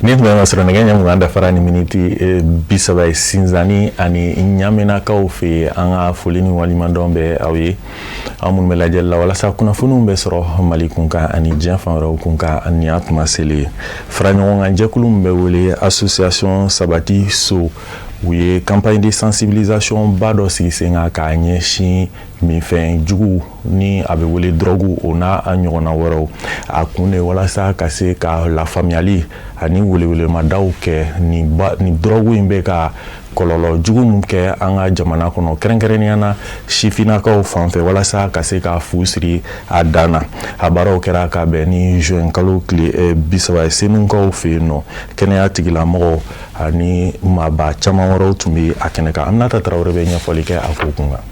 Ni tun bɛ sɔrɔ nɛgɛ ɲɛ mugan dafara ni miniti 30 sinzani ani ɲaminakaw fɛ an ka foli ni walimadɔn bɛ aw ye aw minnu bɛ lajɛli la walasa kunnafoniw bɛ sɔrɔ Mali kunkan ani diɲɛ fan wɛrɛw kunkan ani a tuma seli faraɲɔgɔnkan jɛkulu min bɛ wele association sabati so u ye campagne de sensibilisation ba dɔ sigi sen kan k'a ɲɛsin minfɛn jugu ni a bɛ wele drogue o n'a ɲɔgɔnna wɛrɛw a kun de walasa ka se ka lafaamuyali ani welewelemadaw kɛ ni drogue in bɛ ka kɔlɔlɔ jugu min kɛ an ka jamana kɔnɔ kɛrɛnkɛrɛnnenya na sifinnakaw fanfɛ walasa ka se ka fu siri a dan na a baaraw kɛra ka bɛn ni juin kalo tile 30 senukaw fɛ yen nɔ kɛnɛya tigilamɔgɔw ani maaba caman wɛrɛw tun bɛ a kɛnɛ kan Aminata Tarawele bɛ ɲɛfɔli kɛ a ko kun kan.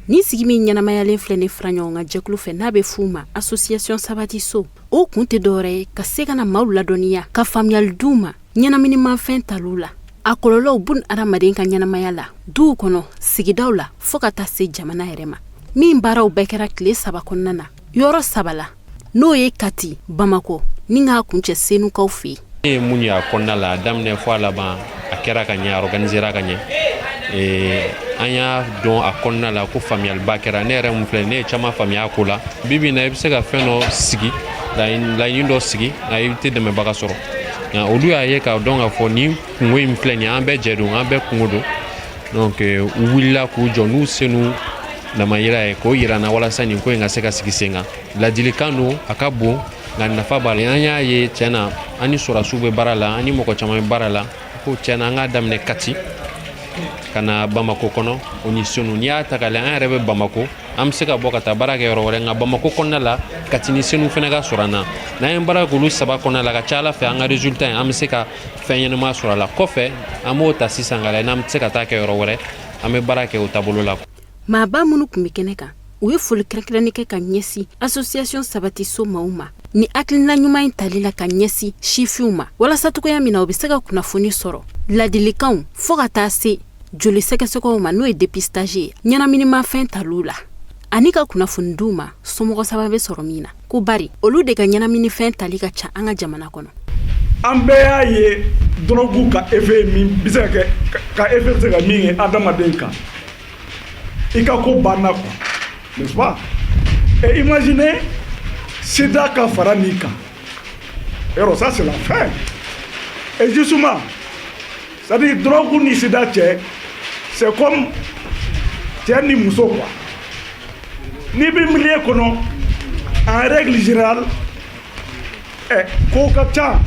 Ni sigi min ɲɛnamayalen filɛ ne fara ɲɔgɔn kan jɛkulu fɛ n'a bɛ f'u ma association sabati so o kun tɛ dɔwɛrɛ ye ka se ka na maaw ladɔnniya ka faamuyali d'u ma ɲɛnaminimafɛn tal'u la a kɔlɔlɔw bun adamaden ka ɲɛnamaya la duw kɔnɔ sigidaw la fo ka taa se jamana yɛrɛ ma min baaraw bɛɛ kɛra tile 3 kɔnɔna na yɔrɔ 3 la n'o ye Kati Bamako ni k'a kuncɛ Senukaw fɛ yen mun y'a kɔnɔna la daminɛ fɔ a laban a kɛra ka ɲɛ a organisera ka ɲɛ an y'a dɔn a kɔnɔna la ko faamuyaliba kɛra ne yɛrɛ mun filɛ ne ye caman faamuya ko la bibi na i bɛ se ka fɛn dɔ sigi laɲini dɔ sigi a i tɛ dɛmɛbaga sɔrɔ nka olu y'a ye k'a dɔn k'a fɔ ni kungo in filɛ nin ye an bɛɛ jɛ don an bɛɛ kungo don donc u wulila k'u jɔ n'u senu namayira ye k'o yira n na walasa nin ko in ka se ka sigi sen kan ladilikan don a ka bon nka nafa b'a la an y'a ye tiɲɛ na an ni sɔrɔdasiw bɛ baara la an ni mɔgɔ caman bɛ baara la ko tiɲɛ na an k'a daminɛ Kati ka na Bamako kɔnɔ o ni Senu n'i y'a ta k'a lajɛ an yɛrɛ bɛ Bamako an bɛ se ka bɔ ka taa baara kɛ yɔrɔ wɛrɛ nka Bamako kɔnɔna la Kati ni Senu fana ka sɔrɔ an na n'an ye baara kɛ olu 3 kɔnɔna la ka ca Ala fɛ an ka résultat an bɛ se ka fɛn ɲɛnama sɔrɔ a la kɔfɛ an b'o ta sisan ka lajɛ n'an bɛ se ka taa kɛ yɔrɔ wɛrɛ an bɛ baara kɛ o taabolo la. Maaba minnu tun bɛ kɛnɛ kan u ye foli kɛrɛnkɛrɛnnen kɛ ka ɲɛsin association sabati so maaw ma ni hakilina ɲuman in tali la ka ɲɛsin sifinw ma walasa cogoya min na u bɛ se ka kunnafoni sɔrɔ ladilikanw fo ka taa se joli sɛgɛsɛgɛw ma n'o ye dépistage ye ɲɛnaminimafɛn tal'u la ani ka kunnafoni d'u ma somɔgɔ saba bɛ sɔrɔ min na ko bari olu de ka ɲɛnaminifɛn tali ka ca an ka jamana kɔnɔ. An bɛɛ y'a ye drogue ka effet min bɛ se ka effet bɛ se ka min kɛ adamaden kan i ka ko banna quoi n'est-ce pas? Et imaginez sida ka fara nin kan yɔrɔ ça c'est la fin et justement c'est-à-dire drogue ni sida cɛ c'est comme cɛ ni muso quoi ni bɛ milieu kɔnɔ en règle générale ko ka ca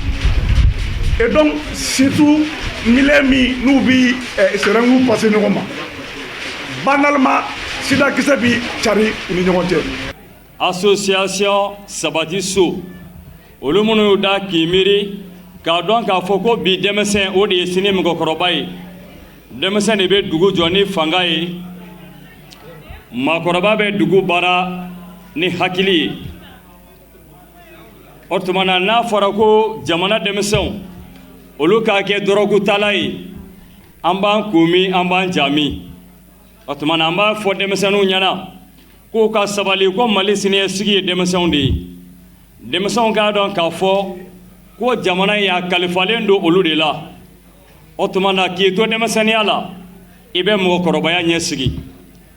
et donc surtout milieu min n'u bi seringue passer ɲɔgɔn ma banalement sida kisɛ bi cari u ni ɲɔgɔn cɛ. Association sabati so olu minnu y'u da k'i miiri k'a dɔn k'a fɔ ko bi denmisɛn o de ye sini mɔgɔkɔrɔba ye denmisɛn de bɛ dugu jɔ ni fanga ye maakɔrɔba bɛ dugu baara ni hakili ye o tuma na n'a fɔra ko jamana denmisɛnw olu k'a kɛ dɔrɔgutala ye an b'an kunmi an b'an jami o tuma na an b'a fɔ denmisɛnninw ɲɛna k'u ka sabali ko Mali siniɲɛsigi ye denmisɛnw de ye denmisɛnw k'a dɔn k'a fɔ ko jamana in a kalifalen don olu de la o tuma na k'i to denmisɛnniya la i bɛ mɔgɔkɔrɔbaya ɲɛsigi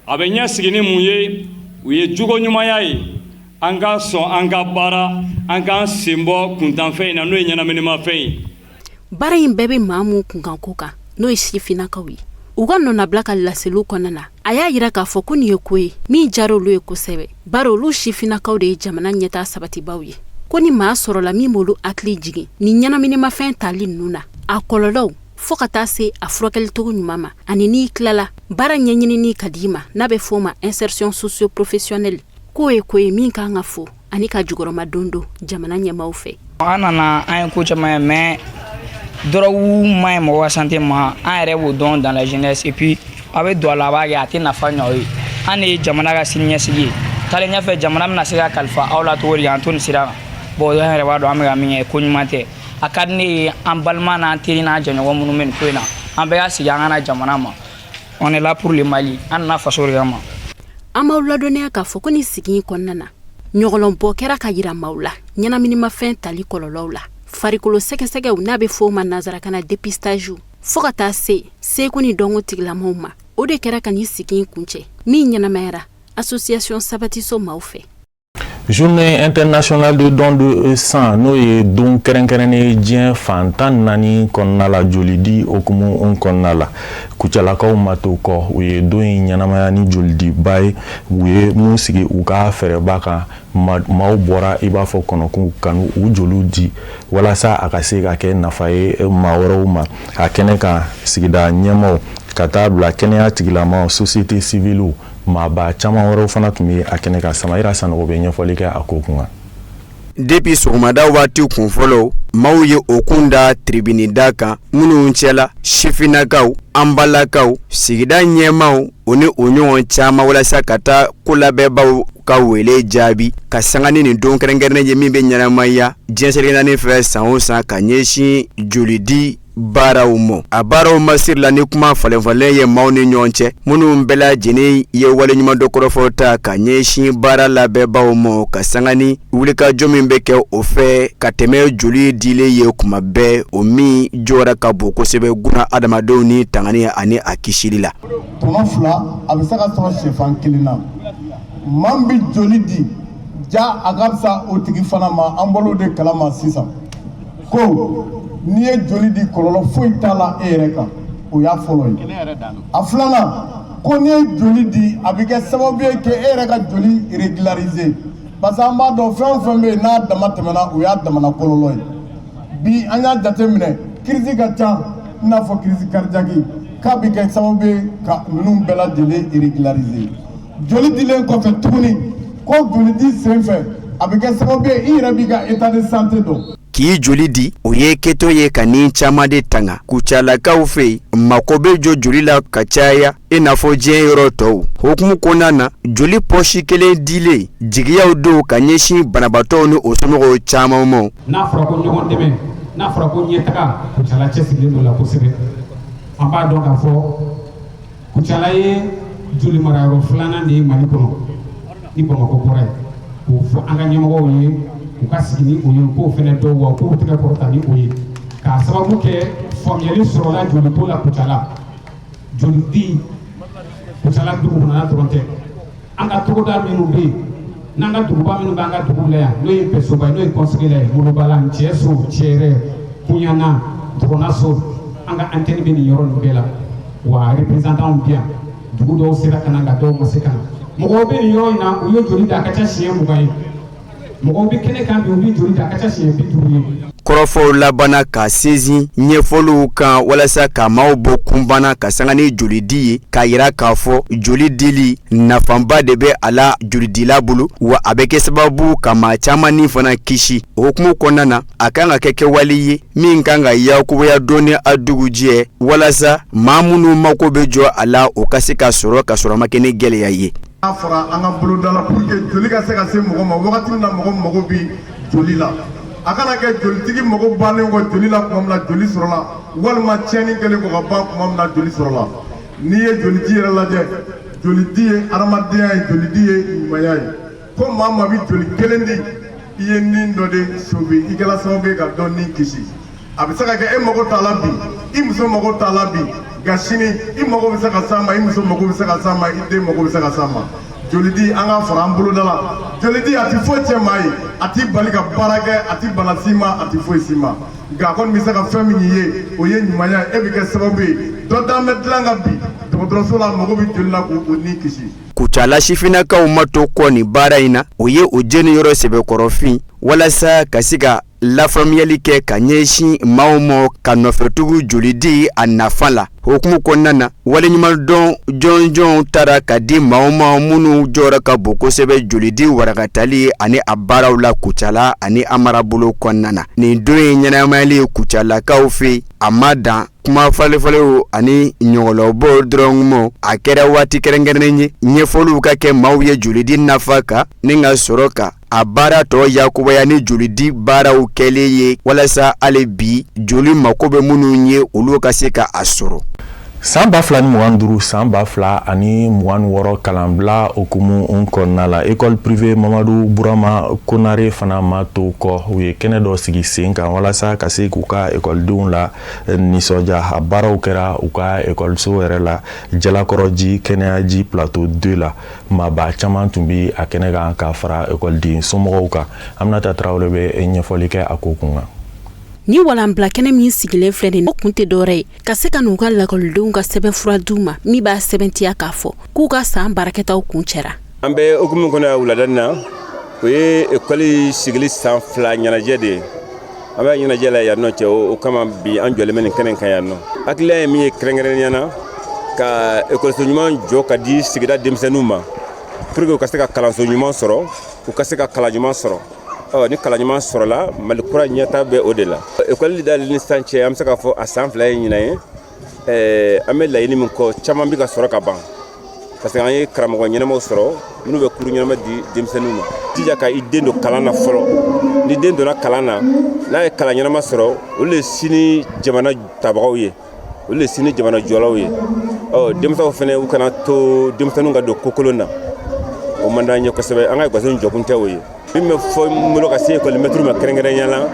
a bɛ ɲɛsigi ni mun ye u ye jogo ɲumanya ye an ka sɔn an ka baara an k'an sen bɔ kuntanfɛn in na n'o ye ɲɛnaminimafɛn ye. Baara in bɛɛ bɛ maa mun kunkan ko kan n'o ye sifinnakaw ye u ka nɔnabila ka laseliw kɔnɔna na a y'a yira k'a fɔ ko nin ye ko ye min diyara olu ye kosɛbɛ bari olu sifinnakaw de ye jamana ɲɛtaa sabatibaw ye ko ni maa sɔrɔla min b'olu hakili jigin ni ɲɛnaminimafɛn tali ninnu na a kɔlɔlɔw fo ka taa se a furakɛli cogo ɲuman ma ani n'i tilala baara ɲɛɲinini ka di ma n'a bɛ fɔ o ma insertion socio-professionnelle k'o ye ko ye min kan ka fɔ ani ka jukɔrɔma don don jamana ɲɛmaaw fɛ. An nana an ye ko caman ye mais drogue ma ɲi mɔgɔ ka santé ma an yɛrɛ b'o dɔn dans la jeunesse et puis a bɛ don a la a b'a kɛ a tɛ nafa ɲɛ o ye an de ye jamana ka siniɲɛsigi ye taalen ɲɛfɛ jamana bɛna se ka kalifa aw la cogo di an to nin sira kan bon an yɛrɛ b'a dɔn an bɛ ka min kɛ ko ɲuman tɛ a ka di ne ye an balima n'an teri n'an jɛɲɔgɔn minnu bɛ nin ko in na an bɛɛ ka sigi an ka na jamana ma on est là pour le Mali an nana faso de kama. An b'aw ladɔnniya k'a fɔ ko nin sigi in kɔnɔna na ɲɔgɔlɔnbɔ kɛra ka yira maaw la ɲɛnaminimafɛn tali kɔlɔlɔw la farikolo sɛgɛsɛgɛw n'a bɛ fɔ o ma nansarakan na dépistage fo ka taa se seko ni dɔnko tigilamaw ma o de kɛra ka ni sigi in kuncɛ min ɲɛnamayara association sabatiso maaw fɛ. Journée internationale de don de sang n'o ye don kɛrɛnkɛrɛnnen diɲɛ fan 14 kɔnɔna la joli di okumu kɔnɔna la kucalakaw ma to kɔ u ye don in ɲɛnamaya ni joli diba ye u ye mun sigi u ka fɛrɛba kan maaw bɔra i b'a fɔ kɔnɔkun kanu u joliw di walasa a ka se ka kɛ nafa ye maa wɛrɛw ma a kɛnɛ kan sigida ɲɛmaw ka taa bila kɛnɛya tigilamaw société civile maaba caman wɛrɛw fana tun bɛ a kɛnɛ kan Samayira Sanogo bɛ ɲɛfɔli kɛ a ko kunkan. Depuis sɔgɔmada waati kun fɔlɔ maaw ye o kun da tribune da kan minnu cɛla sifinakaw an balakaw sigida ɲɛmaw o ni o ɲɔgɔn caman walasa ka taa kolabɛɛbaw ka wele jaabi ka sangani nin don kɛrɛnkɛrɛnnen ye min bɛ ɲɛnamaya diɲɛ selekɛnani fɛ san o san ka ɲɛsin joli di baaraw ma a baaraw masiri la ni kuma falenfalen ye maaw ni ɲɔgɔn cɛ minnu bɛɛ lajɛlen ye waleɲuman dɔ kɔrɔfɔ ta ka ɲɛsin baara labɛnbaw ma ka sangani wulikajɔ min bɛ kɛ o fɛ ka tɛmɛ joli dilen ye kuma bɛɛ o min jɔra ka bon kosɛbɛ guna adamadenw ni tangani ani a kisili la. Tɔnɔ fila a bɛ se ka sɔrɔ sɛfan kelen na maa min bɛ joli di ja a ka fisa o tigi fana ma an bolo de kalama sisan ko n'i ye joli di kɔlɔlɔ foyi t'a la e yɛrɛ kan o y'a fɔlɔ ye a filanan ko n'i ye joli di a bɛ kɛ sababu ye k'e yɛrɛ ka joli régulariser parce que an b'a dɔn fɛn o fɛn bɛ yen n'a dama tɛmɛna o y'a damana kɔlɔlɔ ye bi an y'a jateminɛ crise ka ca i n'a fɔ crise cardiaque k'a bɛ kɛ sababu ye ka ninnu bɛɛ lajɛlen régulariser joli dilen kɔfɛ tuguni ko joli di sen fɛ a bɛ kɛ sababu ye i yɛrɛ b'i ka état de santé dɔn. K'i joli di o ye keto ye ka ni caman de tanga kucalakaw fɛ mako bɛ jɔ joli la ka caya i n'a fɔ diɲɛ yɔrɔ tɔw hukumu kɔnɔna na joli pɔsi kelen dilen jigiyaw don ka ɲɛsin banabaatɔw ni o somɔgɔw caman ma. N'a fɔra ko ɲɔgɔn dɛmɛ n'a fɔra ko ɲɛtaga kucala cɛsirilen don la kosɛbɛ an b'a dɔn k'a fɔ kucala ye joli marayɔrɔ filanan de ye Mali kɔnɔ ni Bamakɔ bɔra ye k'o fɔ an ka ɲɛmɔgɔw ye u ka sigi ni o ye k'o fɛnɛ dɔw wa k'o tɛgɛ kɔrɔta ni o ye k'a sababu kɛ faamuyali sɔrɔla joli ko la kucala joli di kucala dugu kɔnɔna dɔrɔn tɛ an ka togoda minnu bɛ yen n'an ka duguba minnu b'an ka dugu la yan n'o ye Pesoba n'o ye Kɔnsigi la ye Molobala Cɛso Cɛrɛ Kuɲana Dɔgɔnaso an ka antenne bɛ nin yɔrɔ ninnu bɛɛ la wa représentant bi yan dugu dɔw sera ka na nka dɔw ma se ka na mɔgɔw bɛ nin yɔrɔ in na u ye joli da a ka ca siɲɛ 20 ye. Kɔrɔfɔw labana ka sinsin ɲɛfɔliw kan walasa ka maaw bɔ kunbana ka sanga ni joli di ye k'a yira k'a fɔ joli dili nafanba de bɛ a la jolidila bolo wa a bɛ kɛ sababu ka maa caman ni fana kisi o hukumu kɔnɔna na a kan ka kɛ kɛwale ye min kan ka yakubaya dɔɔni a dugujɛ walasa maa minnu mako bɛ jɔ a la o ka se ka sɔrɔ ka sɔrɔ ma kɛ ni gɛlɛya ye. A fɔra an ka boloda la pour que joli ka se ka se mɔgɔ ma wagati min na mɔgɔ mago bɛ joli la a kana kɛ jolitigi mago bannen kɔ joli la tuma min na joli sɔrɔla walima tiɲɛni kɛlen kɔ ka ban tuma min na joli sɔrɔla n'i ye jolidi yɛrɛ lajɛ jolidi ye adamadenya ye jolidi ye ɲumanya ye ko maa maa bɛ joli kelen di i ye nin dɔ de sauver i kɛra sababu ye ka dɔ nin kisi a bɛ se ka kɛ e mago t'a la bi i muso mago t'a la bi nka sini i mago bɛ se ka s'a ma i muso mago bɛ se ka s'a ma i den mago bɛ se ka s'a ma joli di an ka fara an boloda la joli di a ti foyi cɛ maa ye a ti bali ka baara kɛ a ti bana s'i ma a ti foyi s'i ma nka a kɔni bɛ se ka fɛn min ye o ye ɲumanya ye e bɛ kɛ sababu ye dɔ t'an bɛ dilan ka bi dɔgɔtɔrɔso la mago bɛ joli la k'o ni kisi. Kucala sifinakaw ma to kɔ nin baara in na o ye o jeniyɔrɔ sɛbɛkɔrɔfin walasa ka se ka lafaamuyali kɛ ka ɲɛsin maaw ma ka nɔfɛtugu joli di a nafa la hukumu kɔnɔna na waleɲuman dɔn jɔnjɔnw taara ka di maaw ma minnu jɔra ka bon kosɛbɛ joli di warakatali ani a baaraw la Kucala ani a marabolo kɔnɔna na nin don ye ɲɛnamayali ye Kucalakaw fɛ a ma dan kuma falefalew ani ɲɔgɔnlɔbɔw dɔrɔn ma a kɛra waati kɛrɛnkɛrɛnnen ye ɲɛfɔliw ka kɛ maaw ye joli di nafa kan ni ka sɔrɔ ka a baara tɔ yakubaya ni joli di baaraw kɛlen ye walasa hali bi joli mako bɛ minnu ye olu ka se ka a sɔrɔ. San 2025 san 2026 kalanbila okumu kɔnɔna la école privée Mamadou Bourama Konare fana ma to kɔ u ye kɛnɛ dɔ sigi sen kan walasa ka se k'u ka écoledenw la nisɔndiya a baaraw kɛra u ka écoleso yɛrɛ la Jalakɔrɔji kɛnɛyaji plateau 2 la maaba caman tun bi a kɛnɛ kan ka fara écoleden somɔgɔw kan Aminata Traoré bɛ ɲɛfɔli kɛ a ko kun kan. Ni walanbila kɛnɛ min sigilen filɛ nin kun tɛ dɔwɛrɛ ye ka se ka n'u ka lakɔlidenw ka sɛbɛnfura d'u ma min b'a sɛbɛntiya k'a fɔ k'u ka san baarakɛtaw kun cɛra. An bɛ hukumu kɔnɔ wulada na o ye école sigili san 2 ɲɛnajɛ de ye an bɛ ɲɛnajɛ la yan nɔ cɛ o kama bi an jɔlen bɛ nin kɛnɛ kan yan nɔ hakilila ye min ye kɛrɛnkɛrɛnnenya na ka école ɲuman jɔ ka di sigida denmisɛnninw ma pour que u ka se ka kalanso ɲuman sɔrɔ u ka se ka kalan ɲuman sɔrɔ. Ni kalan ɲuman sɔrɔla Mali kura ɲɛta bɛ o de la école dali ni san cɛ an bɛ se k'a fɔ a san 2 ye ɲinan ye an bɛ laɲini min kɔ caman bɛ ka sɔrɔ ka ban parce que an ye karamɔgɔ ɲɛnamaw sɔrɔ minnu bɛ kuru ɲɛnama di denmisɛnninw ma jija ka i den don kalan na fɔlɔ ni den donna kalan na n'a ye kalan ɲɛnama sɔrɔ olu de sini jamana tabagaw ye olu de sini jamana jɔlaw ye denmisɛnw fana u kana to denmisɛnninw ka don kokolon na o man d'an ye kosɛbɛ an ka école jɔkun tɛ o ye min bɛ fɔ n bolo ka se école maître ma kɛrɛnkɛrɛnnenya la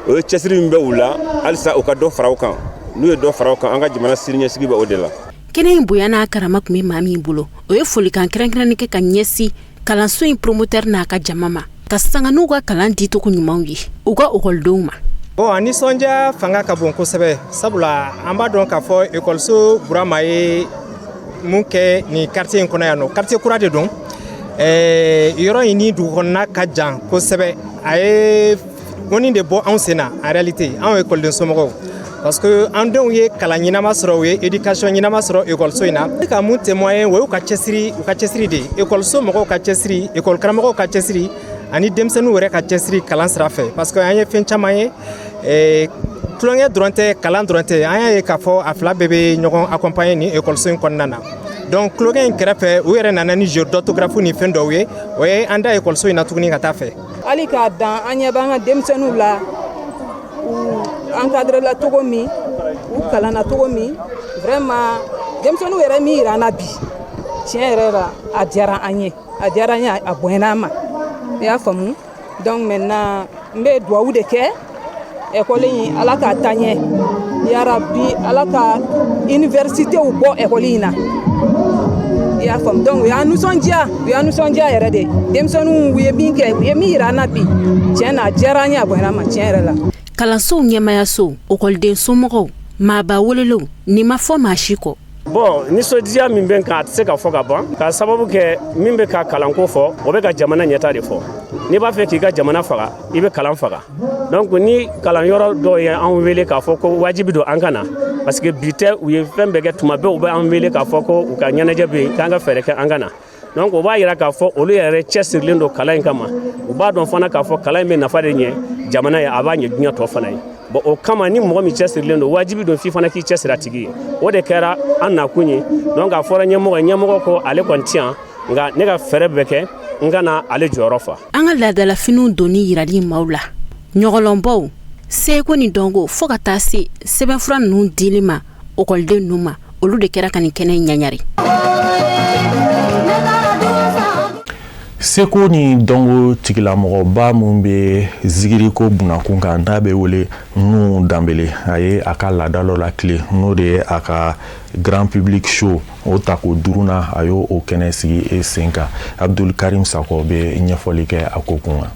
o ye cɛsiri min bɛ u la halisa u ka dɔ fara u kan n'u ye dɔ fara u kan an ka jamana siniɲɛsigi bɛ o de la. Kɛnɛ in bonya n'a karama tun bɛ maa min bolo o ye folikan kɛrɛnkɛrɛnnen kɛ ka ɲɛsin kalanso in promoteur n'a ka jama ma ka sanga n'u ka kalan dicogo ɲumanw ye u ka ekɔlidenw ma. A nisɔndiya fanga ka bon kosɛbɛ sabula an b'a dɔn k'a fɔ ekɔliso Burama ye mun kɛ nin quartier in kɔnɔ yan nɔ quartier kura de don. Yɔrɔ in ni dugukɔnɔna ka jan kosɛbɛ a ye ŋɔni de bɔ anw sen na en réalité anw écoleden somɔgɔw parce que an denw ye kalan ɲɛnama sɔrɔ u ye éducation ɲɛnama sɔrɔ écoliso in na ka mun témoigner o y'u ka cɛsiri de écoliso mɔgɔw ka cɛsiri école karamɔgɔw ka cɛsiri ani denmisɛnninw yɛrɛ ka cɛsiri kalan sira fɛ parce que an ye fɛn caman ye tulonkɛ dɔrɔn tɛ kalan dɔrɔn tɛ an y'a ye k'a fɔ a fila bɛɛ bɛ ɲɔgɔn accompagner ni écoliso in kɔnɔna na. Donc tulonkɛ in kɛrɛfɛ u yɛrɛ nana ni jeu d'orthographe ni fɛn dɔw ye o ye an da écoliso in na tuguni ka taa fɛ. Hali k'a dan an ɲɛ b'an ka denmisɛnninw la u encadré la cogo min u kalanna cogo min vraiment denmisɛnninw yɛrɛ min yira an na bi tiɲɛ yɛrɛ la a diyara an ye a bonyana an ma i y'a faamu donc maintenant n bɛ duwawu de kɛ école in ala k'a taa ɲɛ yarabi ala ka universitéw bɔ école in na i y'a faamu donc u y'a nisɔndiya yɛrɛ de denmisɛnninw u ye min kɛ u ye min yira an na bi tiɲɛ na a diyara an ye a bonyana an ma tiɲɛ yɛrɛ la. Kalansow ɲɛmayasow ekɔliden somɔgɔw maaba welelenw ni ma fɔ maa si kɔ. Nisɔndiya min bɛ kan a tɛ se ka fɔ ka ban k'a sababu kɛ min bɛ ka kalanko fɔ o bɛ ka jamana ɲɛta de fɔ n'i b'a fɛ k'i ka jamana faga i bɛ kalan faga donc ni kalanyɔrɔ dɔw ye an wele k'a fɔ ko wajibi don an ka na parce que bi tɛ u ye fɛn bɛɛ kɛ tuma bɛɛ u bɛ an wele k'a fɔ ko u ka ɲɛnajɛ bɛ yen k'an ka fɛɛrɛ kɛ an ka na donc o b'a yira k'a fɔ olu yɛrɛ cɛsirilen don kalan in kama u b'a dɔn fana k'a fɔ kalan in bɛ nafa de ɲɛ jamana ye a b'a ɲɛ diɲɛ tɔ fana ye. O kama ni mɔgɔ min cɛsirilen don wajibi don f'i fana k'i cɛsiri a tigi ye o de kɛra an nakun ye donc a fɔra ɲɛmɔgɔ ko ale kɔni ti yan nka ne ka fɛɛrɛ bɛ kɛ n kana ale jɔyɔrɔ fa. An ka laadalafiniw donni yirali maaw la ɲɔgɔlɔnbaw seko ni dɔnko fo ka taa se sɛbɛnfura ninnu dili ma ekɔliden ninnu ma olu de kɛra ka nin kɛnɛ ɲaɲari. Seko ni dɔnko tigilamɔgɔba mun bɛ zigiriko bunakun kan n'a bɛ wele Nuhu Danbele a ye a ka laada dɔ la tile n'o de ye a ka grand public show o tako 5nan a y'o kɛnɛ sigi sen kan Abdul Karim Sakɔ bɛ ɲɛfɔli kɛ a ko kun kan.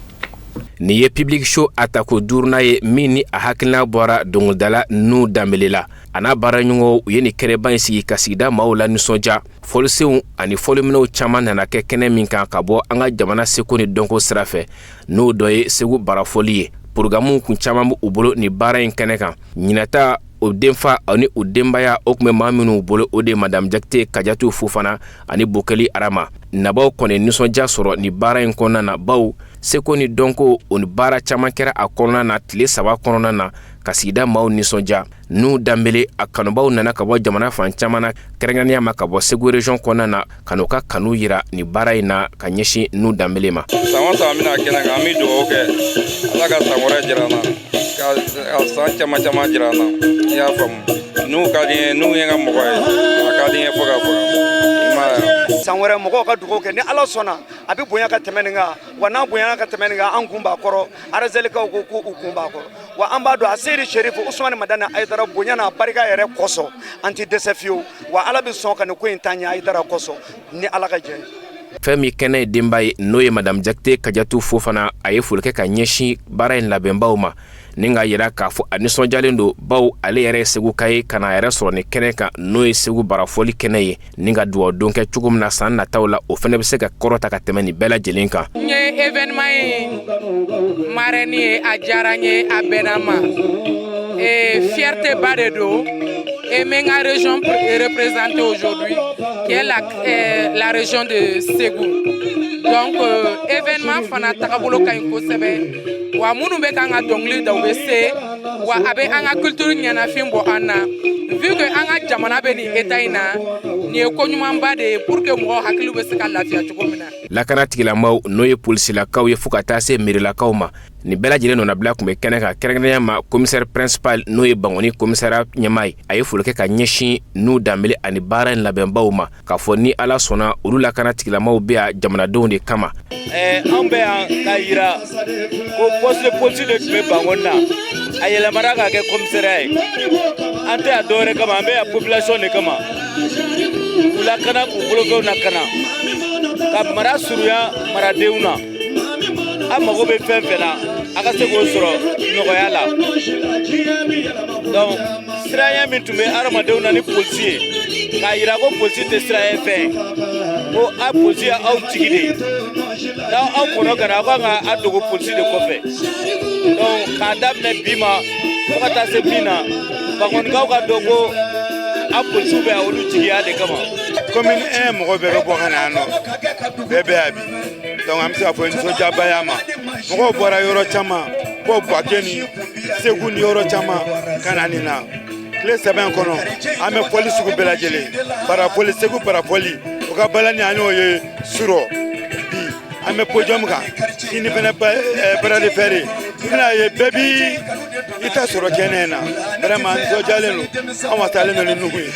Ni ye public show atako 5nan ye min ni a hakilina bɔra dɔnkilidala Nuhu Danbele la a n'a baaraɲɔgɔnw u ye nin kɛnɛba in sigi ka sigida maaw la nisɔndiya fɔlisenw ani fɔliminɛw caman nana kɛ kɛnɛ min kan ka bɔ an ka jamana seko ni dɔnko sira fɛ n'o dɔ ye Segu barafɔli ye programu kun caman b'u bolo ni baara in kɛnɛ kan ɲinata o denfa ani o denbaya o tun bɛ maa minnu bolo o de Madame Jakite Kajatu Fofana ani Bokeli Arama nabaw kɔni nisɔndiya sɔrɔ ni baara in kɔnɔna na baw seko ni dɔnko o ni baara caman kɛra a kɔnɔna na tile 3 kɔnɔna na ka sigida maaw nisɔndiya Nuhu Danbele a kanubaw nana ka bɔ jamana fan caman na kɛrɛnkɛrɛnnenya ma ka bɔ Segu région kɔnɔna na ka n'u ka kanu yira ni baara in na ka ɲɛsin Nuhu Danbele ma. San o san bɛna kɛnɛ kan an bɛ dugawu kɛ Ala ka san wɛrɛ jira an na ka san caman jira an na i y'a faamu Nuhu ka di n ye Nuhu ye n ka mɔgɔ ye san wɛrɛ mɔgɔw ka dugawu kɛ ni Ala sɔnna a bɛ bonya ka tɛmɛ nin kan wa n'a bonyana ka tɛmɛ nin kan an kun b'a kɔrɔ arazalikaw ko ko u kun b'a kɔrɔ wa an b'a dɔn a seri Sherifu Usmani Madani Ayidara bonya n'a barika yɛrɛ kɔsɔn an ti dɛsɛ fiyewu wa Ala bɛ sɔn ka nin ko in taa ɲɛ Ayidara kɔsɔn ni Ala ka jɛ ye. Fɛn min kɛnɛ ye denba ye n'o ye Madame Jakite Kajatu Fofana a ye foli kɛ ka ɲɛsin baara in labɛnbaw ma ni k'a yira k'a fɔ a nisɔndiyalen don baw ale yɛrɛ ye Segu ka ye ka n'a yɛrɛ sɔrɔ ni kɛnɛ kan n'o ye Segu barafɔli kɛnɛ ye ni ka dugawu don kɛ cogo min na san nataw la o fɛnɛ bɛ se ka kɔrɔta ka tɛmɛ nin bɛɛ lajɛlen kan. N ye événement ye marraine ye a diyara n ye a bɛnna ma fierté ba de don et ma région représentée aujourd'hui qui est la région de Ségou. Donc événement fana tagabolo ka ɲi kosɛbɛ wa minnu bɛ kan ka dɔnkili da u bɛ se wa a bɛ an ka culture ɲɛnafin bɔ an na vu que an ka jamana bɛ nin état in na nin ye ko ɲumanba de ye pour que mɔgɔw hakili bɛ se ka lafiya cogo min na. Lakana tigilamaw n'o ye polisilakaw ye fo ka taa se merilakaw ma ni bɛɛ lajɛlen nɔnabila kun bɛ kɛnɛ kan kɛrɛnkɛrɛnya ma commissaire principal n'o ye Bangoni commissariat ɲɛmaa ye a ye foli kɛ ka ɲɛsin n'u danbele ani baara in labɛnbaw ma k'a fɔ ni Ala sɔnna olu lakana tigilamaw bɛ yan jamanadenw de kama. An bɛ yan k'a yira ko poste de police de tun bɛ Bangoni na a yɛlɛmana k'a kɛ commissariat ye an tɛ yan dɔwɛrɛ kama an bɛ yan population de kama k'u lakana k'u bolofɛnw lakana ka mara surunya maradenw na an mago bɛ fɛn fɛn na a ka se k'o sɔrɔ nɔgɔya la donc siranya min tun bɛ adamadenw na ni polisi ye k'a yira ko polisi tɛ siranya fɛn ko a polisi ye aw tigi de ye n'aw aw kɔnɔ kana aw kan ka a dogo polisi de kɔfɛ donc k'a daminɛ bi ma fo ka taa se min na Bangonikaw ka dɔn ko a polisiw bɛ yan olu jigiya de kama. Commune 1 mɔgɔ bɛɛ bɛ bɔ ka na yan nɔ bɛɛ bɛ yan bi donc an bɛ se ka fɔ nisɔndiyaba y'a ma mɔgɔw bɔra yɔrɔ caman bɔ Buwake ni Segu ni yɔrɔ caman ka na nin na tile 7 kɔnɔ an bɛ fɔli sugu bɛɛ lajɛlen parafɔli Segu parafɔli o ka balani an y'o ye surɔ bi an bɛ podium kan sini fɛnɛ bras de fer i bɛna ye bɛɛ bi i ta sɔrɔ kɛnɛ in na vraiment nisɔndiyalen don an wasalen don ni nugu ye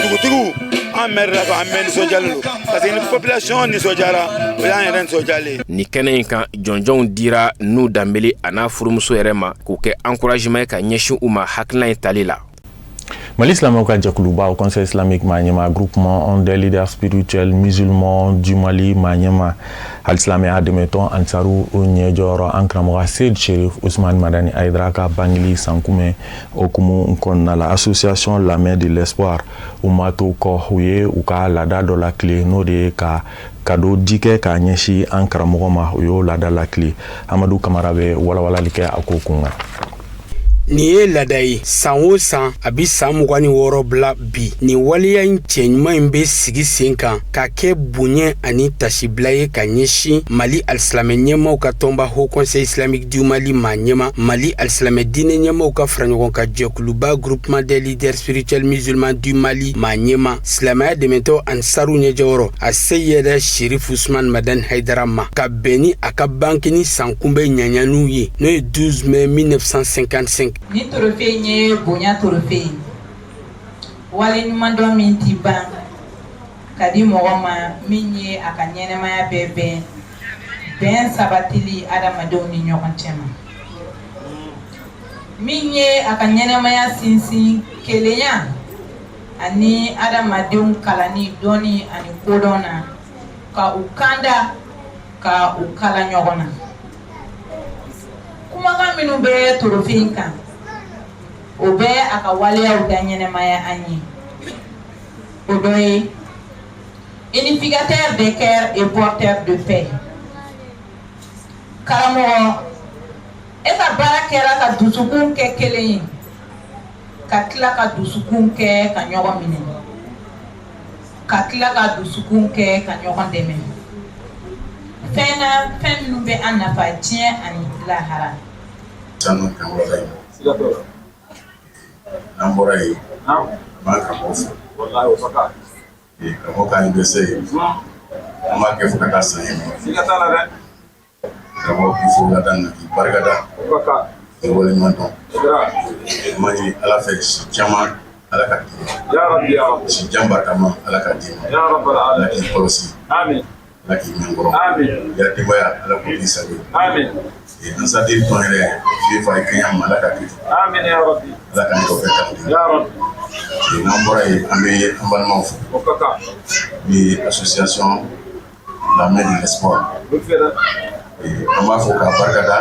dugutigiw an maire la an bɛ nisɔndiyalen don parce que ni population nisɔndiyara o y'an yɛrɛ nisɔndiyalen. Ni kɛnɛ in kan jɔnjɔnw dira n'u danbele a n'a furumuso yɛrɛ ma k'u kɛ encouragement ye ka ɲɛsin u ma hakilina in tali la. Mali Islamique ka jɛkuluba au Conseil islamique Manyema groupement des leaders spirituels musulmans du Mali Manyema al-Islamia Demeton Ansaru Onyejoro Ankramoga Seyd Sheriff Ousmane Madani Ayidara ka bangili sankume okumu nkonna la association La Main de l'Espoir umato ko huye uka lada do la clé no de ka kado dike ka nyeshi an karamɔgɔ ma o y'o lada la clé Amadou Kamara bɛ walawalali kɛ a ko kunna. Ni ye lada ye san o san a bi san 26 bila bi ni waliya in cɛɲuman in bɛ sigi sen kan ka kɛ bonya ani tasibila ye ka ɲɛsin Mali alisilame ɲɛmaw ka tɔnba Haut Conseil islamique du Mali Manyema Mali alisilame diinɛ ɲɛmaw ka fara ɲɔgɔn ka jɛkuluba groupement des leaders spirituels musulmans du Mali Manyema silamɛya dɛmɛtɔ Ansaru ɲɛjɔyɔrɔ a Seyyida Sheriff Ousmane Madani Ayidara ma ka bɛn ni a ka bankini sankunbɛ ɲaɲanuw ye n'o ye 12 mai 1955. Ni trophée nye bonya trophée wale ɲuman dɔ min ti ban ka di mɔgɔ ma min ye a ka ɲɛnɛmaya bɛɛ bɛn sabatili adamadenw ni ɲɔgɔn cɛ ma min ye a ka ɲɛnɛmaya sinsin kelenya ani adamadenw kalani dɔni ani kodɔn na ka u kanda ka u kala ɲɔgɔn na kumakan minnu bɛ trophée in kan o bɛ a ka waleyaw da ɲɛnɛmaya an ye o dɔ ye unificateur des cœurs et porteur de paix karamɔgɔ e ka baara kɛra ka dusukun kɛ kelen ye ka tila ka dusukun kɛ ka ɲɔgɔn minɛ ka tila ka dusukun kɛ ka ɲɔgɔn dɛmɛ fɛn minnu bɛ an nafa diɲɛ ani lahara. N'an bɔra yen b'an karamɔgɔ fo karamɔgɔ k'an dɛsɛ yen an b'a kɛ fo ka taa san yen karamɔgɔ k'i fo ka taa na k'i barikada k'i waleɲuman dɔn an b'a ɲini Ala fɛ si caman Ala ka si jan barikama ala ka d'i ma ala k'i kɔlɔsi ala k'i mɛn kɔrɔ ya denbaya ala k'o k'i sago ye ansadiri tɔn yɛrɛ fiye fa ye kɛɲɛ ma ala ka k'i ala ka ne kɔfɛ kan n'an bɔra yen an bɛ an balimaw fo ni association la main de l'espoir an b'a fɔ k'a barikada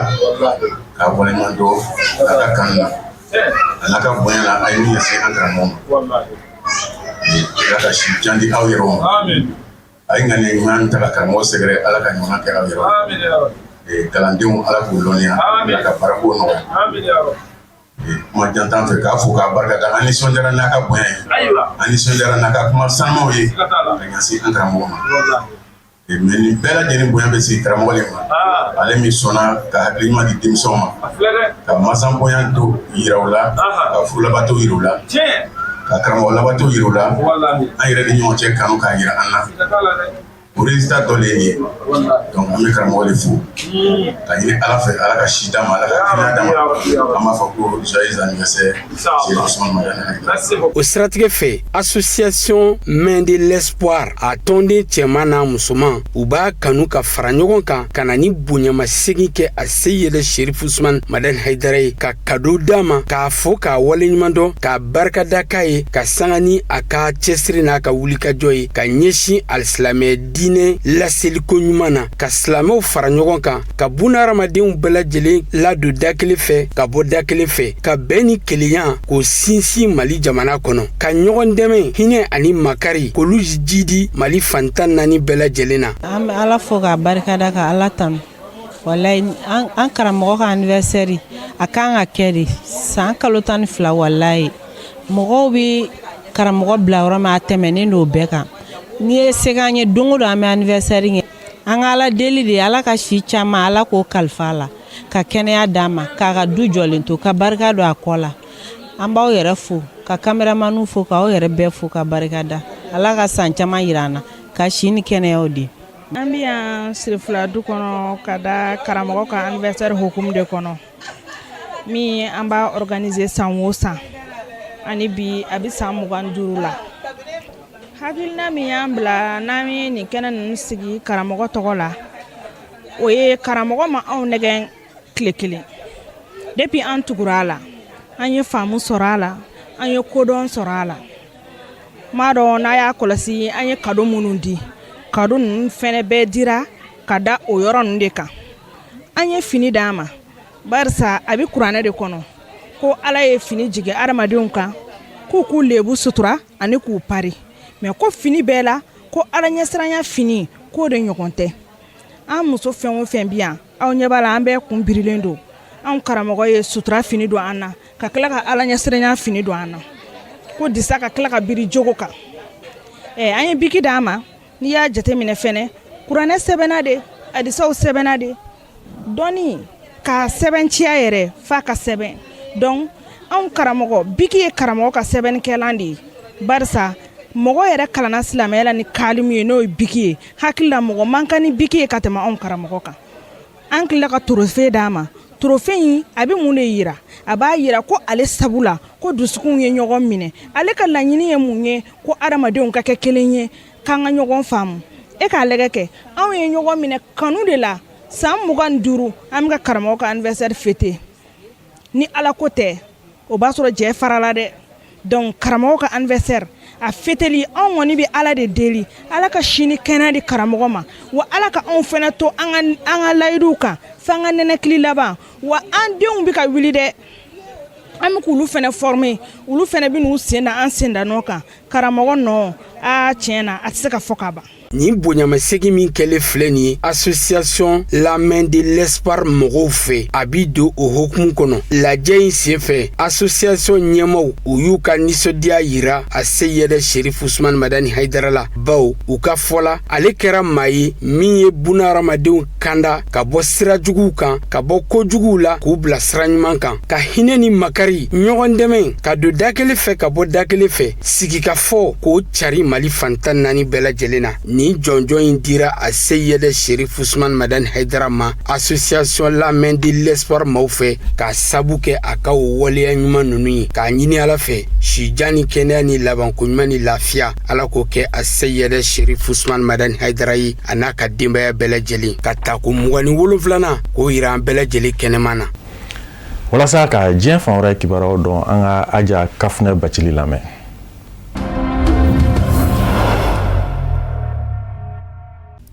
k'a waleɲuman dɔn a ka kan na a n'a ka bonya la a ye min lase an karamɔgɔ ma ala ka si jan di aw yɛrɛ ma a ye ŋaniya ɲuman ta ka karamɔgɔ sɛgɛrɛ ala ka ɲuman kɛ aw yɛrɛ kalandenw ala k'u lɔnniya ala ka baarako nɔgɔya kuma jantan fɛ k'a fɔ k'a barikada an nisɔndiyara n'a ka bonya ye an nisɔndiyara n'a ka kuma sanumaw ye ka ɲɛsin an karamɔgɔ ma mais nin bɛɛ lajɛlen bonya bɛ se karamɔgɔ le ma ale min sɔnna ka hakili ɲuman di denmisɛnw ma ka masan bonya do yira u la ka furu labato yira u la ka karamɔgɔ labato yira u la an yɛrɛ ni ɲɔgɔn cɛ kanu k'a yira an na o résultat dɔ le ye donc an bɛ karamɔgɔ le fo ka ɲini ala fɛ ala ka si d'a ma ala ka kɛnɛya d'a ma an b'a fɔ ko joyeux anniversaire Seydi Ousmane Madani. O siratigɛ fɛ association main de l'espoir a tɔnden cɛman n'a musoman u b'a kanu ka fara ɲɔgɔn kan ka na ni bonyamasegin kɛ a se yɛlɛ Sheriff Ousmane Madani Haidara ye ka cadeau d'a ma k'a fo k'a waleɲuman dɔn k'a barikada k'a ye ka sanga ni a ka cɛsiri n'a ka wulikajɔ ye ka ɲɛsin alisilamɛ diinɛ laseliko ɲuman na ka silamɛw fara ɲɔgɔn kan ka bunahadamadenw bɛɛ lajɛlen ladon da kelen fɛ ka bɔ da kelen fɛ ka bɛn ni kelenya k'o sinsin Mali jamana kɔnɔ ka ɲɔgɔn dɛmɛ hinɛ ani makari k'olu jidi Mali fantan naani bɛɛ lajɛlen na. An bɛ ala fo k'a barikada ka ala tanu walayi an karamɔgɔ ka anniversaire a kan ka kɛ de san kalo 12 walayi mɔgɔw bɛ karamɔgɔ bila yɔrɔ min a tɛmɛnen n'o bɛɛ kan n'i ye se k'an ye don o don an bɛ anniversaire kɛ an ka ala deli de ala ka si caman ala k'o kalifa la ka kɛnɛya d'a ma k'a ka du jɔlen to ka barika don a kɔ la an b'aw yɛrɛ fo ka kameramanu fo k'aw yɛrɛ bɛɛ fo ka barika da ala ka san caman yira an na ka si ni kɛnɛyaw di. An bɛ yan Sirifula du kɔnɔ ka da karamɔgɔ ka anniversaire hukumu de kɔnɔ min an b'a organiser san o san ani bi a bɛ san 25 la. Hakilina min y'an bila n'an ye nin kɛnɛ ninnu sigi karamɔgɔ tɔgɔ la o ye karamɔgɔ ma anw nɛgɛn tile kelen depuis an tugura a la an ye faamu sɔrɔ a la an ye kodɔn sɔrɔ a la m'a dɔn n'a y'a kɔlɔsi an ye cadeau minnu di cadeau ninnu fɛnɛ bɛɛ dira ka da o yɔrɔ ninnu de kan an ye fini d'a ma barisa a bɛ kuranɛ de kɔnɔ ko ala ye fini jigin adamadenw kan k'u lebu sutura ani k'u pari mais ko fini bɛɛ la ko ala ɲɛsiranya fini k'o de ɲɔgɔn tɛ an muso fɛn o fɛn bi yan aw ɲɛ b'a la an bɛɛ kun birilen don an karamɔgɔ ye sutura fini don an na ka tila ka ala ɲɛsiranya fini don an na ko disa ka tila ka biri jogo kan an ye biki d'a ma n'i y'a jateminɛ fɛnɛ kuranɛ sɛbɛnna de hadisaw sɛbɛnna de dɔnni ka sɛbɛnciya yɛrɛ f'a ka sɛbɛn donc anw karamɔgɔ biki ye karamɔgɔ ka sɛbɛnnikɛlan de ye barisa mɔgɔ yɛrɛ kalanna silamɛya la ni kalimu ye n'o ye biki ye hakili la mɔgɔ man kan ni biki ye ka tɛmɛ anw karamɔgɔ kan an tilala ka trophée d'a ma trophée in a bɛ mun de yira a b'a yira ko ale sabu la ko dusukun ye ɲɔgɔn minɛ ale ka laɲini ye mun ye ko adamadenw ka kɛ kelen ye k'an ka ɲɔgɔn faamu e k'a lajɛ kɛ anw ye ɲɔgɔn minɛ kanu de la san 25 an bɛ ka karamɔgɔ ka anniversaire fêter ni ala ko tɛ o b'a sɔrɔ jɛ farala dɛ donc karamɔgɔ ka anniversaire a fêteli anw kɔni bɛ ala de deli ala ka sini kɛnɛ di karamɔgɔ ma wa ala ka anw fɛnɛ to an ka layiduw kan f'an ka nɛnɛkili laban wa an denw bɛ ka wuli dɛ an bɛ k'olu fɛnɛ former olu fɛnɛ bɛ n'u sen da an sen da nɔ kan karamɔgɔ nɔ tiɲɛ na a tɛ se ka fɔ ka ban. Ni bonyamasegin min kɛlen filɛ nin ye association la main de l'espoir mɔgɔw fɛ a bi don o hokumu kɔnɔ lajɛ in sen fɛ association ɲɛmaw u y'u ka nisɔndiya yira a se yɛrɛ Sheriff Ousmane Madani Haidara la baw u ka fɔla ale kɛra maa ye min ye bunahadamadenw kanda ka bɔ sira juguw kan ka bɔ kojuguw la k'u bila sira ɲuman kan ka hinɛ ni makari ɲɔgɔn dɛmɛ ka don da kelen fɛ ka bɔ da kelen fɛ sigi ka fɔ k'o cari Mali fantan naani bɛɛ lajɛlen na ni ni jɔnjɔn in dira a Seyede Sherif Ousmane Madani Haidara ma association La Main de l'Espoir maaw fɛ k'a sabu kɛ a ka o waleya ɲuman ninnu ye k'a ɲini Ala fɛ sijan ni kɛnɛya ni labanko ɲuman ni lafiya Ala k'o kɛ a Seyede Sherif Ousmane Madani Haidara ye a n'a ka denbaya bɛɛ lajɛlen ka ta ko 27 k'o yira an bɛɛ lajɛlen kɛnɛma na. Walasa ka diɲɛ fan wɛrɛ kibaruyaw dɔn an ka Aja Kafunɛ Bacili lamɛn.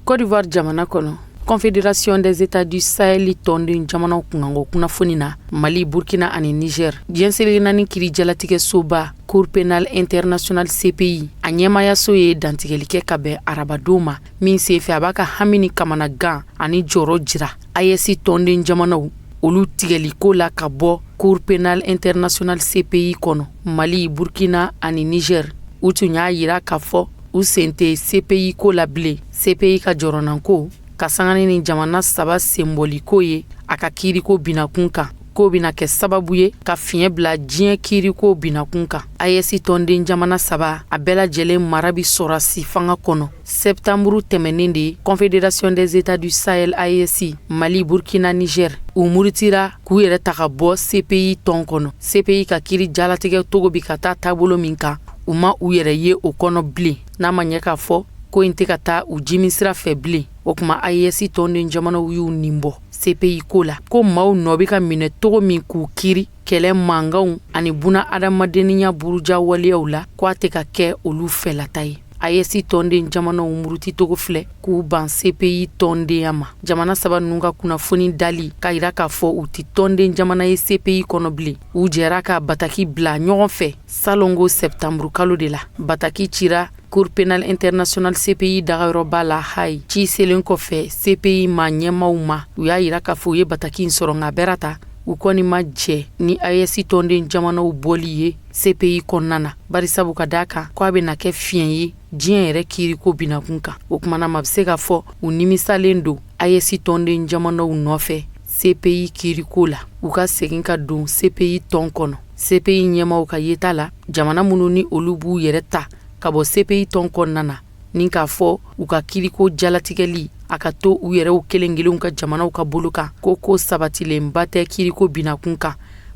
Côte d'Ivoire jamana kono Confédération des États du Sahel tɔnden jamanaw kunkanko kunnafoni na Mali, Burkina ani Niger diɲɛseli naani kiri jalatigɛ soba Cour pénale internationale CPI a ɲɛmayaso ye dantigɛli kɛ ka bɛn arabadon ma min senfɛ a b'a ka hami ni kamanagan ani jɔrɔ jira AES tɔnden jamanaw olu tigɛliko la ka bɔ Cour pénale internationale CPI kɔnɔ Mali, Burkina ani Niger u tun y'a yira k'a fɔ u sen tɛ CPI ko la bilen. CPI ka jɔrɔnanko ka sangani ni jamana saba senbɔliko ye a ka kiiriko binakun kan ko bina kɛ sababu ye ka fiɲɛ bila diɲɛ kiiriko binakun kan. AES tɔnden jamana saba a bɛɛ lajɛlen mara bi sɔrasi fanga kɔnɔ septamburu tɛmɛnen de ye Confédération des États du Sahel AES Mali, Burkina, Niger u muritira k'u yɛrɛ ta ka bɔ CPI tɔn kɔnɔ. CPI ka kiiri jalatigɛ togo bi ka taa taabolo min kan u ma u yɛrɛ ye o kɔnɔ bilen n'a ma ɲɛ k'a fɔ ko in tɛ ka taa u jimisira fɛ bilen. O kuma AES tɔnden jamanaw y'u nin bɔ CPI ko la ko maaw nɔ bɛ ka minɛ togo min k'u kiiri kɛlɛ mankanw ani buna adamadeniya buruja waleyaw la ko a tɛ ka kɛ olu fɛlata ye. AES tɔnden jamanaw muruti togo filɛ k'u ban CPI tɔndenya ma. Jamana saba ninnu ka kunnafoni dali ka yira k'a fɔ u ti tɔnden jamana ye CPI kɔnɔ bilen. U jɛra ka bataki bila ɲɔgɔn fɛ salongo septamburu kalo de la. Bataki cira Cour pénale internationale CPI dagayɔrɔba la Haye ci selen kɔfɛ CPI ma ɲɛmaw ma u y'a yira k'a fɔ u ye bataki in sɔrɔ nka bɛra ta u kɔni ma jɛ ni AES tɔnden jamanaw bɔli ye CPI kɔnɔna na bari sabu ka d'a kan ko a bɛna kɛ fiɲɛ ye diɲɛ yɛrɛ kiiriko binakun kan. O kumana ma bɛ se ka fɔ u nimisalen don AES tɔnden jamanaw nɔfɛ CPI kiiriko la u ka segin ka don CPI tɔn kɔnɔ. CPI ɲɛmaw ka yeta la jamana minnu ni olu b'u yɛrɛ ta ka bɔ CPI tɔn kɔnɔna na ni k'a fɔ u ka kiiriko jalatigɛli a ka to u yɛrɛw kelen kelenw ka jamanaw ka bolo kan ko sabatilenba tɛ kiiriko binakun kan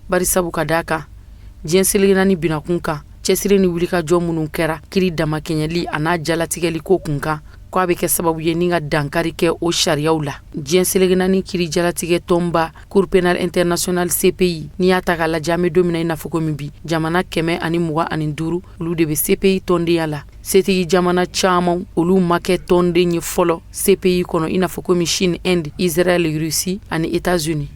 bari sabu ka d'a kan diɲɛseli naani binakun kan cɛsiri ni wulikajɔ minnu kɛra kiiri damakɛɲɛli a n'a jalatigɛli ko kun kan ko a bɛ kɛ sababu ye ni ka dankari kɛ o sariyaw la. diɲɛseli naani kiiri jalatigɛ tɔnba Cour pénale internationale CPI n'i y'a ta k'a lajɛ an bɛ don min na i n'a fɔ komi bi jamana 125 olu de bɛ CPI tɔndenya la. setigi jamana caman olu ma kɛ tɔnden ye fɔlɔ CPI kɔnɔ i n'a fɔ komi Chine, Inde, Israël, Russie ani États-Unis.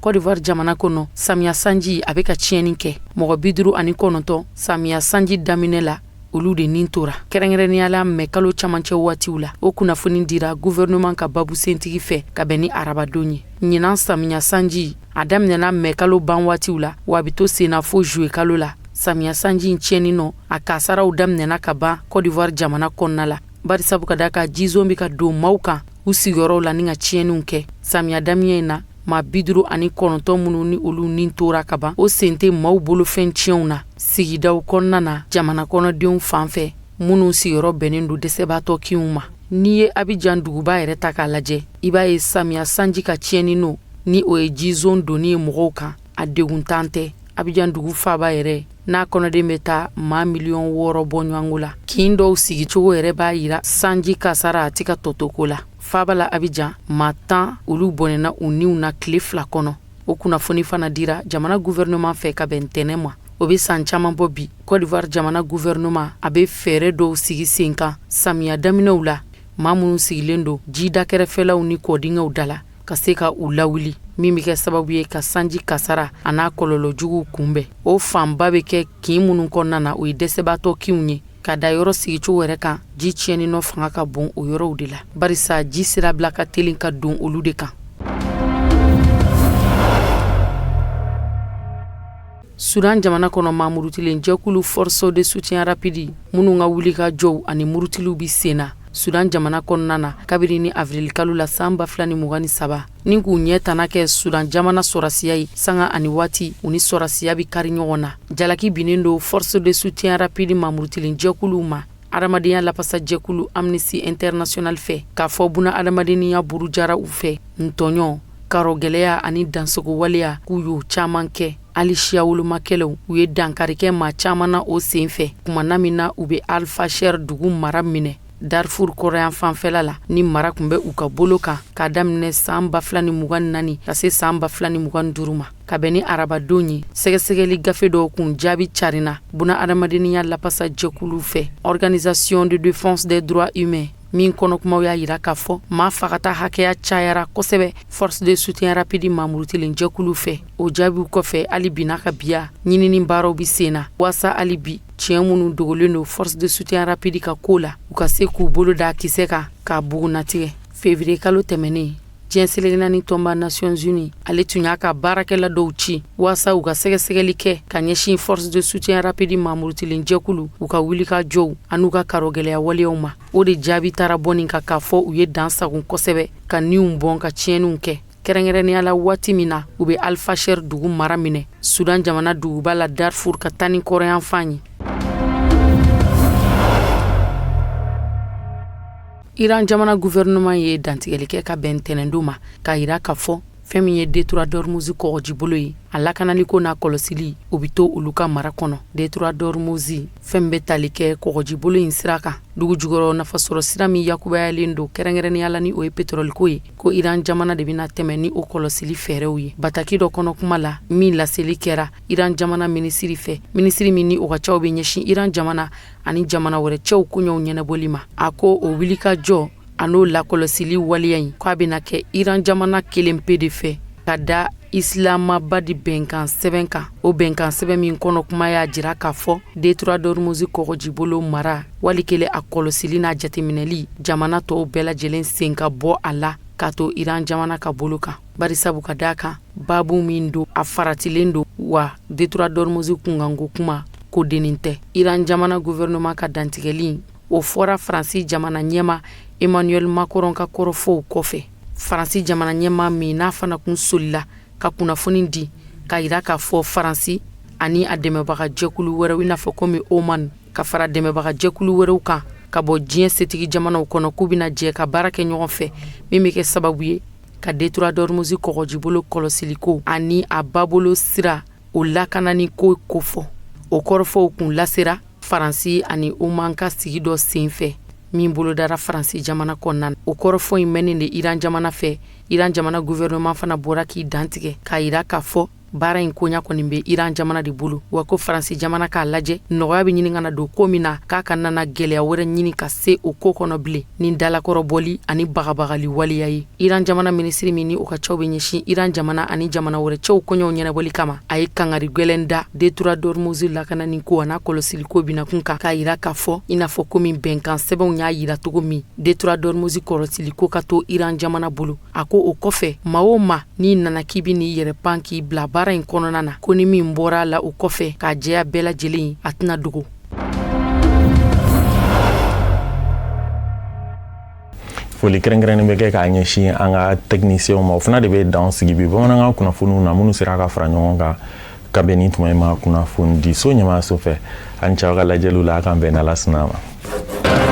Côte d'Ivoire jamana kono samiya sanji a bɛ ka tiɲɛni kɛ mɔgɔ 59 samiya sanji daminɛ la olu de nin tora kɛrɛnkɛrɛnnenya la mɛ kalo camancɛ waatiw la o kunnafoni dira gouvernement ka babu sentigi fɛ ka bɛn ni arabadon ye. ɲinan samiya sanji a daminɛna mɛ kalo ban waatiw la wa a bɛ to senna fo juwe kalo la. samiya sanji in tiɲɛni nɔ a kasaraw daminɛna ka ban Côte d'Ivoire jamana kɔnɔna la bari sabu ka d'a kan jizon bɛ ka don maaw kan u sigiyɔrɔw la ni ka tiɲɛniw kɛ. samiya daminɛ in na maa 59 minnu ni olu nin tora ka ban o sen tɛ maaw bolo fɛn tiɲɛw na sigidaw kɔnɔna na jamana kɔnɔdenw fan fɛ minnu sigiyɔrɔ bɛnnen don dɛsɛbaatɔ kinw ma. n'i ye Abidjan duguba yɛrɛ ta k'a lajɛ i b'a ye samiya sanji ka tiɲɛni no ni o ye jizon donni ye mɔgɔw kan a degun tan tɛ. Abidjan dugu faaba yɛrɛ n'a kɔnɔden bɛ taa maa 6,000,000 bɔ ɲɔgɔngo la. kin dɔw sigicogo yɛrɛ b'a yira sanji kasara a tɛ ka tɔtɔko la. faaba la Abidjan maa 10 olu bɔnɛna u niw na tile 2 kɔnɔ. o kunnafoni fana dira jamana gouvernement fɛ ka bɛn ntɛnɛ ma. o bɛ san caman bɔ bi Côte d'Ivoire jamana gouvernement a bɛ fɛɛrɛ dɔw sigi sen kan samiya daminɛw la maa minnu sigilen don jida kɛrɛfɛlaw ni kɔdingɛw da la ka se ka u lawuli min bɛ kɛ sababu ye ka sanji kasara a n'a kɔlɔlɔ juguw kunbɛn. o fanba bɛ kɛ kin minnu kɔnɔna na o ye dɛsɛbaatɔ kinw ye ka da yɔrɔ sigicogo yɛrɛ kan ji tiɲɛni nɔ fanga ka bon o yɔrɔw de la barisa ji sira bila ka teli ka don olu de kan. Sudan jamana kɔnɔ maa murutilen jɛkulu force de soutien rapide minnu ka wuli ka jɔw ani murutiliw bi senna Sudan jamana kɔnɔna na kabiri ni avril kalo la san 2023 ni k'u ɲɛ tana kɛ Sudan jamana sɔrasiya ye sanga ani waati u ni sɔrasiya bi kari ɲɔgɔn na. Jalaki binnen do force de soutien rapide mamurutilen jɛkuluw ma adamadenya lapasa jɛkulu Amnesty International fɛ k'a fɔ buna adamadenya buru jara u fɛ ntɔɲɔ karo gɛlɛya ani dansogo waleya k'u y'o caman kɛ. Ali siya wolomakɛlaw u ye dankari kɛ maa caman na o sen fɛ kumana min na u be Al-Fasher dugu mara minɛ Darfur kɔrɔyan fanfɛla la ni mara kun bɛ u ka bolo kan k'a daminɛ san 2024 ka se san 2025 ma ka bɛn ni arabadon ye. Sɛgɛsɛgɛli gafe dɔw kun jaabi carina buna adamadenya lapasa jɛkulu fɛ Organisation de défense des droits humains min kɔnɔkumaw y'a yira k'a fɔ maa fagata hakɛya cayara kosɛbɛ force de soutien rapide mamurutilen jɛkulu fɛ. O jaabiw kɔfɛ hali bi n'a ka biya ɲinini baaraw bi sen na waasa hali bi tiɲɛ minnu dogolen do force de soutien rapide ka ko la u ka se k'u bolo da kisɛ kan k'a bugunatigɛ. Février kalo tɛmɛnen diɲɛ selekinaani tɔnba Nations Unies ale tun y'a ka baarakɛla dɔw ci waasa u ka sɛgɛsɛgɛli kɛ ka ɲɛsin force de soutien rapide mamurutilen jɛkulu u ka wulika jɔw an'u ka karogɛlɛya waleyaw ma. O de jaabi taara bɔ nin kan k'a fɔ u ye dansagun kosɛbɛ ka niw bɔn ka tiɲɛniw kɛ. Kɛrɛnkɛrɛnnenya la waati min na u be Al-Fasher dugu mara minɛ Sudan jamana duguba la Darfur ka taa ni kɔrɔyan fan ye. Iran jamana gouvernement ye dantigɛli kɛ ka bɛn tɛnɛndo ma k'a yira k'a fɔ fɛn min ye Detroit d'Ormuz kɔgɔji bolo ye a lakanali ko n'a kɔlɔsili o bi to olu ka mara kɔnɔ. Detroit d'Ormuz fɛn bɛ tali kɛ kɔgɔji bolo in sira kan dugu jukɔrɔ nafasɔrɔ sira min yakubayalen do kɛrɛnkɛrɛnnenya la ni o ye pétrole ko ye ko Iran jamana de bɛna tɛmɛ ni o kɔlɔsili fɛɛrɛw ye. Bataki dɔ kɔnɔ kuma la min laseli kɛra Iran jamana minisiri fɛ minisiri min ni o ka caw bɛ ɲɛsin Iran jamana ani jamana wɛrɛ cɛw koɲɛw ɲɛnabɔli ma. A ko o wulika jɔ a n'o lakɔlɔsili waleya in k'a bɛna kɛ Iran jamana kelen pe de fɛ ka da Islamabad bɛnkan sɛbɛn kan. O bɛnkan sɛbɛn min kɔnɔ kuma y'a jira k'a fɔ Detroit d'Ormuz kɔgɔji bolo mara wali kelen a kɔlɔsili n'a jateminɛli jamana tɔw bɛɛ lajɛlen sen ka bɔ a la k'a to Iran jamana ka bolo kan. Barisabu ka d'a kan babu min do a faratilen do wa Detroit d'Ormuz kunkanko kuma ko denin tɛ. Iran jamana gouvernement ka dantigɛli o fɔra Faransi jamana ɲɛma Emmanuel Macron ka kɔrɔfɔw kɔfɛ. Faransi jamana ɲɛma min n'a fana kun solila ka kunnafoni di ka yira k'a fɔ Faransi ani a dɛmɛbaga jɛkulu wɛrɛw i n'a fɔ komi Oman ka fara dɛmɛbaga jɛkulu wɛrɛw kan ka bɔ diɲɛ setigi jamanaw kɔnɔ k'u bɛna jɛ ka baara kɛ ɲɔgɔn fɛ min bɛ kɛ sababu ye ka Detroit d'Ormuz kɔgɔji bolo kɔlɔsiliko ani a babolo sira o lakanani ko kofɔ. O kɔrɔfɔw kun lasera Faransi ani Oman ka sigi dɔ senfɛ min bolodara Faransi jamana kɔnɔna na. O kɔrɔfɔ in mɛnnen de Iran jamana fɛ Iran jamana gouvernement fana bɔra k'i dantigɛ k'a yira k'a fɔ baara in koɲa kɔni bɛ Iran jamana de bolo wa ko Faransi jamana k'a lajɛ nɔgɔya bɛ ɲini kana don ko min na k'a ka nana gɛlɛya wɛrɛ ɲini ka se o ko kɔnɔ bilen ni dalakɔrɔbɔli ani bagabagali waleya ye. Iran jamana minisiri min ni o ka caw bɛ ɲɛsin Iran jamana ani jamana wɛrɛ cɛw kɔɲɔw ɲɛnabɔli kama a ye kangari gwɛlɛn da Detroit d'Ormuz lakanani ko a n'a kɔlɔsili ko bina kun kan k'a yira k'a fɔ i n'a fɔ komi bɛnkan sɛbɛnw y'a yira cogo min Detroit d'Ormuz kɔlɔsili ko ka to Iran jamana bolo. A ko o kɔfɛ maa o maa n'i nana k'i bɛ n'i yɛrɛ pan k'i bila baara in kɔnɔna na ko ni min bɔra la o kɔfɛ k'a jɛya bɛɛ lajɛlen a tɛna dogo. Foli kɛrɛnkɛrɛnnen bɛ kɛ k'a ɲɛsin an ka techniciens ma o fana de bɛ dan sigi bi bamanankan kunnafoniw na minnu sera ka fara ɲɔgɔn kan ka bɛn ni tuma in ma kunnafoni di so ɲɛmaaso fɛ ani cɛw ka lajɛliw la a k'an bɛn n'Ala sɔnna ma.